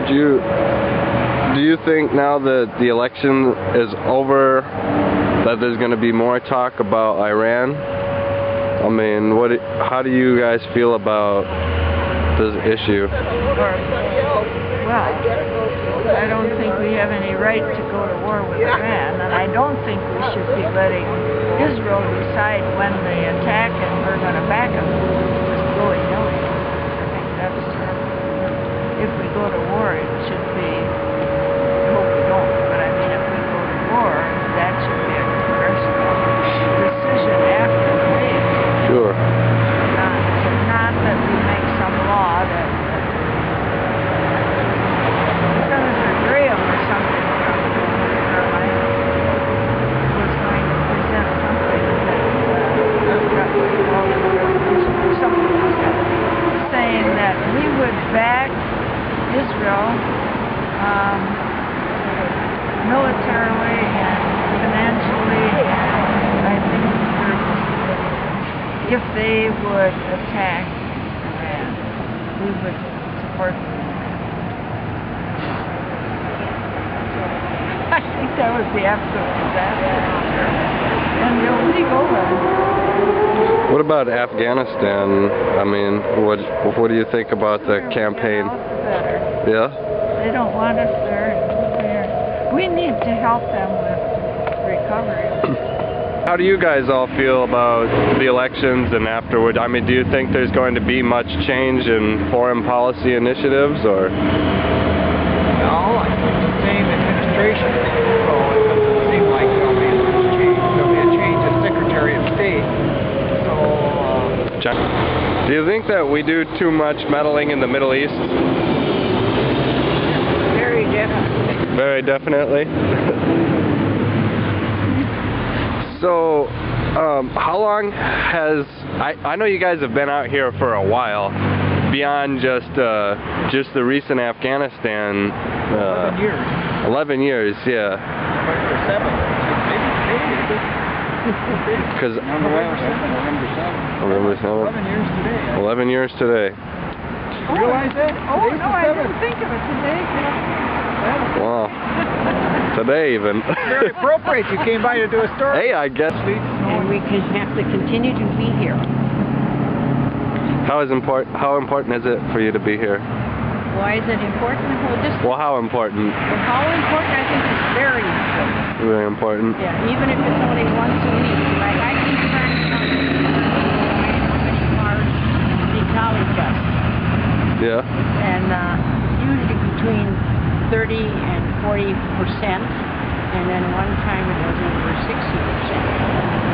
Do you think now that the election is over that there's going to be more talk about Iran? I mean, how do you guys feel about this issue? Well, I don't think we have any right to go to war with Iran, and I don't think we should be letting Israel decide when they attack and we're going to back them, just willy-nilly. I think that's terrible. If we go to war, it should be, I hope we don't, but I mean, if we go to war, that should be a congressional decision after the debate. Sure. Not that we make some law that Senator Graham or something from North Carolina was going to present something that got all the resolution or something like that, saying that we would back Israel militarily and financially, and I think if they would attack Iran, we would support them. I think that would be absolute disaster, and illegal. What about Afghanistan? I mean, what do you think about the campaign? Yeah? They don't want us there. We need to help them with recovery. How do you guys all feel about the elections and afterward? I mean, do you think there's going to be much change in foreign policy initiatives, or? No, I think the same administration. So it doesn't seem like there'll be much change. There'll be a change of Secretary of State. So, do you think that we do too much meddling in the Middle East? Very definitely. Very definitely. So, how long has I know you guys have been out here for a while, beyond just the recent Afghanistan. 11 years. 11 years, yeah. Maybe. Because November 7th. 11 years today. 11 years today. You realize that? Oh, no, I didn't think of it today. Wow. Today even. Very appropriate. You came by to do a story. Hey, I guess. And we have to continue to be here. How important is it for you to be here? Why is it important? Well, how important? How important? I think it's very important. Very important. Yeah, even if it's only once a week. Like I keep track of how many cars the college does. Yeah. And usually between 30 and 40%, and then one time it was over 60%.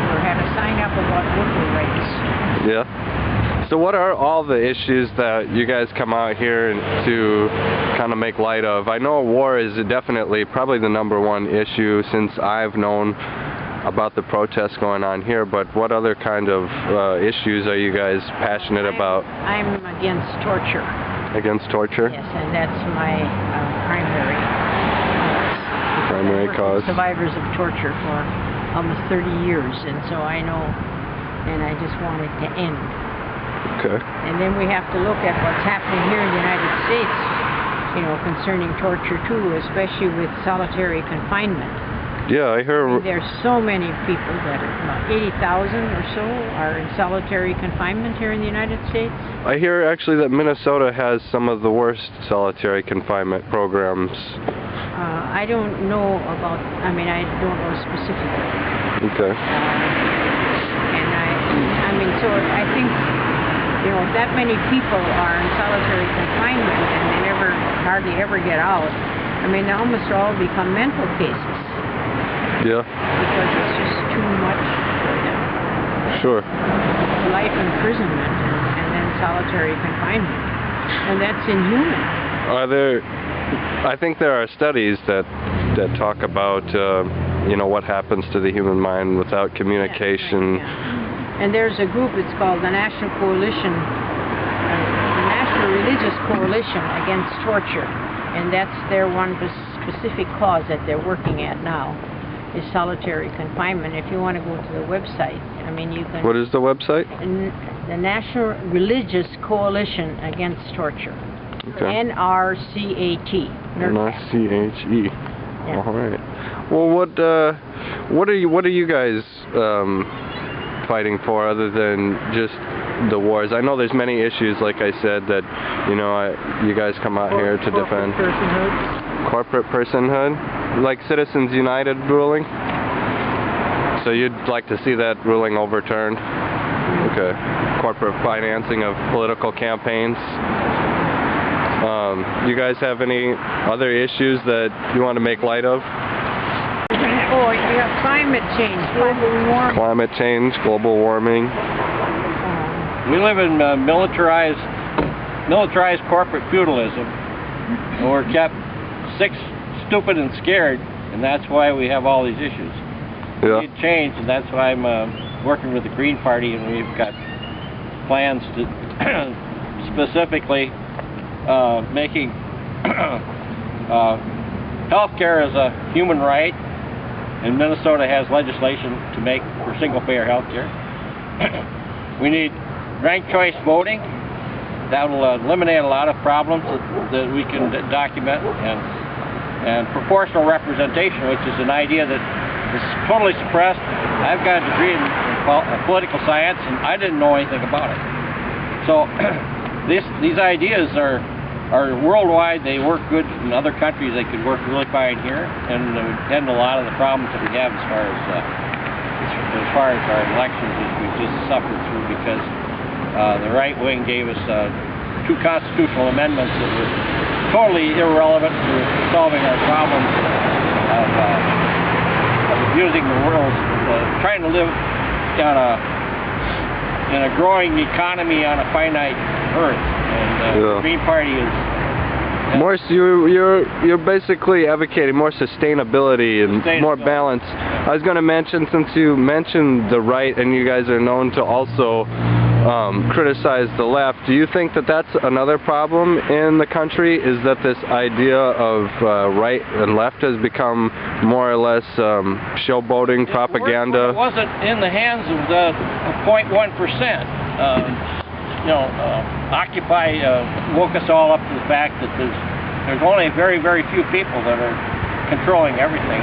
We had to sign up about worker rights. Yeah. So what are all the issues that you guys come out here to kind of make light of? I know war is definitely probably the #1 issue since I've known about the protests going on here, but what other kind of issues are you guys passionate about? I'm against torture. Against torture? Yes, and that's my primary cause. Survivors of torture for almost 30 years, and so I know, and I just want it to end. Okay. And then we have to look at what's happening here in the United States, you know, concerning torture too, especially with solitary confinement. Yeah, I hear. There's so many people that about 80,000 or so are in solitary confinement here in the United States. I hear actually that Minnesota has some of the worst solitary confinement programs. I don't know about, I mean, I don't know specifically. Okay. And I mean, so I think, you know, if that many people are in solitary confinement and they hardly ever get out, I mean, they almost all become mental cases. Yeah. Because it's just too much for them. Sure. Life imprisonment and then solitary confinement. And that's inhuman. I think there are studies that talk about, you know, what happens to the human mind without communication. Yeah, right, yeah. And there's a group, it's called the National Coalition, the National Religious Coalition Against Torture. And that's their one specific cause that they're working at now, is solitary confinement. If you want to go to the website, I mean, you can... What is the website? The National Religious Coalition Against Torture. Okay. NRCHE. NRCHE. Yeah. All right. Well, what are you guys fighting for other than just the wars? I know there's many issues, like I said, that you guys come out here to defend. Corporate personhood, like Citizens United ruling. So you'd like to see that ruling overturned? Okay. Corporate financing of political campaigns. You guys have any other issues that you want to make light of? Oh, you have climate change, global warming. Climate change, global warming. We live in militarized corporate feudalism, and we're kept sick, stupid, and scared, and that's why we have all these issues. Yeah. We need change, and that's why I'm working with the Green Party, and we've got plans to specifically making healthcare as a human right, and Minnesota has legislation to make for single-payer healthcare. We need ranked choice voting. That will eliminate a lot of problems that we can document, and proportional representation, which is an idea that is totally suppressed. I've got a degree in political science, and I didn't know anything about it. So these ideas are worldwide. They work good in other countries. They could work really fine here, and it would end a lot of the problems that we have as far as our elections that we've just suffered through, because the right wing gave us two constitutional amendments that were totally irrelevant to solving our problems of abusing the world, trying to live in a growing economy on a finite Earth. And the Green Party is more. So you're basically advocating more sustainability and more balance. I was going to mention, since you mentioned the right, and you guys are known to also criticize the left, do you think that that's another problem in the country, is that this idea of right and left has become more or less showboating propaganda? It wasn't in the hands of the 0.1%. Occupy woke us all up to the fact that there's only very, very few people that are controlling everything.